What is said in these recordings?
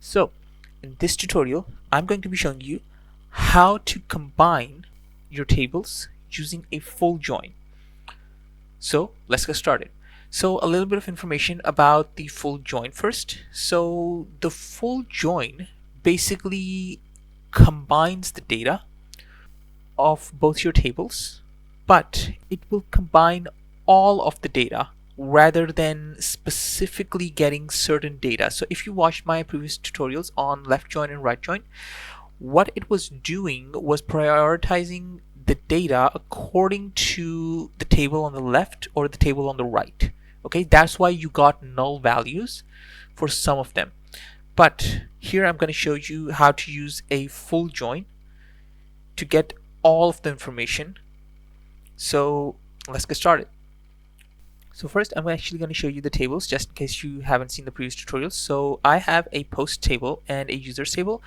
So in this tutorial, I'm going to be showing you how to combine your tables using a full join. So let's get started. So a little bit of information about the full join first. So the full join basically combines the data of both your tables, but it will combine all of the data rather than specifically getting certain data. So if you watched my previous tutorials on left join and right join, what it was doing was prioritizing the data according to the table on the left or the table on the right. Okay, that's why you got null values for some of them. But here I'm going to show you how to use a full join to get all of the information. So let's get started. So first I'm actually going to show you the tables just in case you haven't seen the previous tutorials. So I have a post table and a users table,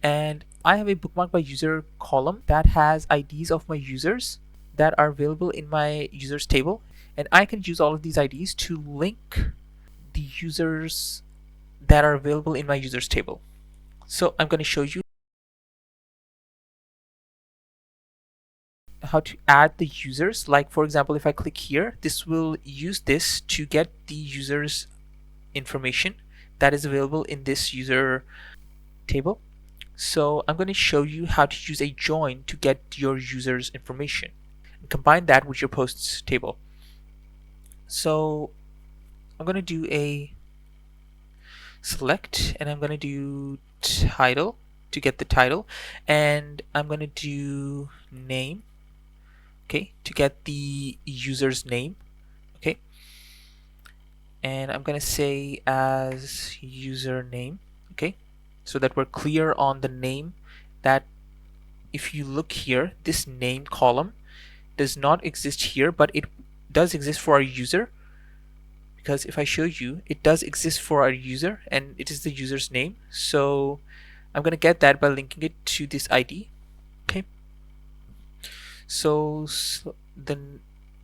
and I have a bookmark by user column that has IDs of my users that are available in my users table, and I can use all of these IDs to link the users that are available in my users table. So I'm going to show you how to add the users. Like for example, if I click here, this will use this to get the users information that is available in this user table. So I'm going to show you how to use a join to get your users information and combine that with your posts table. So I'm going to do a select, and I'm going to do title to get the title, and I'm going to do name, okay, to get the user's name, okay, and I'm going to say as username, okay, so that we're clear on the name. That if you look here, this name column does not exist here, but it does exist for our user, because if I show you, it does exist for our user and it is the user's name. So I'm going to get that by linking it to this ID. Okay, so the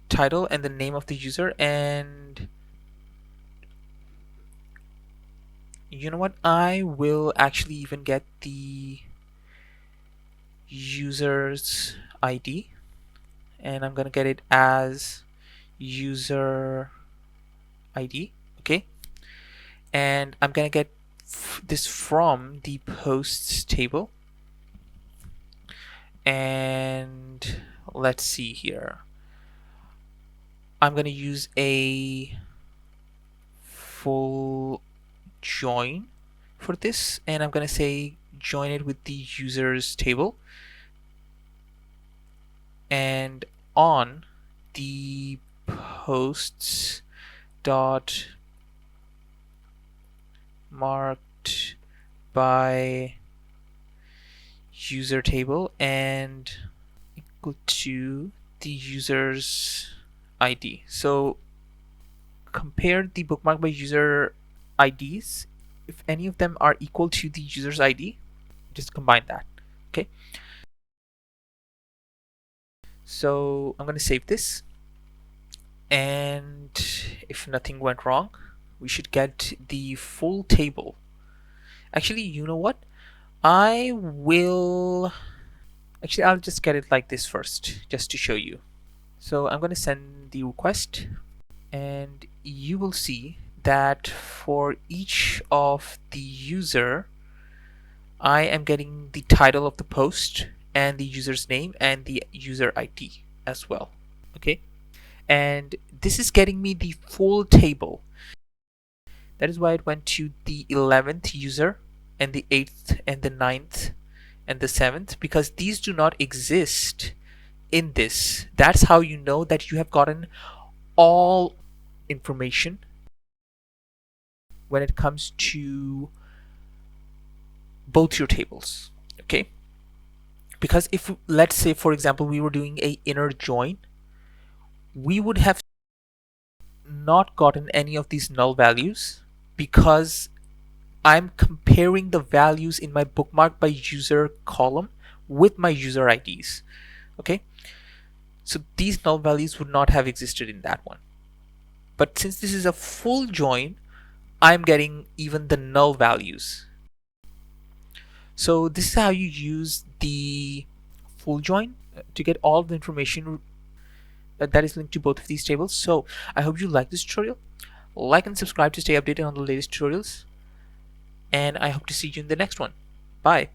title and the name of the user, and you know what, I will actually even get the user's ID, and I'm gonna get it as user ID, okay, and I'm gonna get this from the posts table, and let's see here, I'm gonna use a full join for this, and I'm gonna say join it with the users table, and on the posts dot marked by user table and equal to the user's ID. So compare the bookmark by user IDs. If any of them are equal to the user's ID, just combine that. Okay, so I'm going to save this, and if nothing went wrong, we should get the full table. Actually, you know what, I'll just get it like this first, just to show you. So I'm going to send the request, and you will see that for each of the user, I am getting the title of the post and the user's name and the user ID as well. Okay, and this is getting me the full table. That is why it went to the 11th user and the 8th and the 9th and the 7th, because these do not exist in this. That's how you know that you have gotten all information when it comes to both your tables. Okay, because if, let's say for example, we were doing a inner join, we would have not gotten any of these null values, because I'm comparing the values in my bookmark by user column with my user IDs. Okay, so these null values would not have existed in that one. But since this is a full join, I'm getting even the null values. So this is how you use the full join to get all the information that is linked to both of these tables. So I hope you like this tutorial. Like and subscribe to stay updated on the latest tutorials, and I hope to see you in the next one. Bye.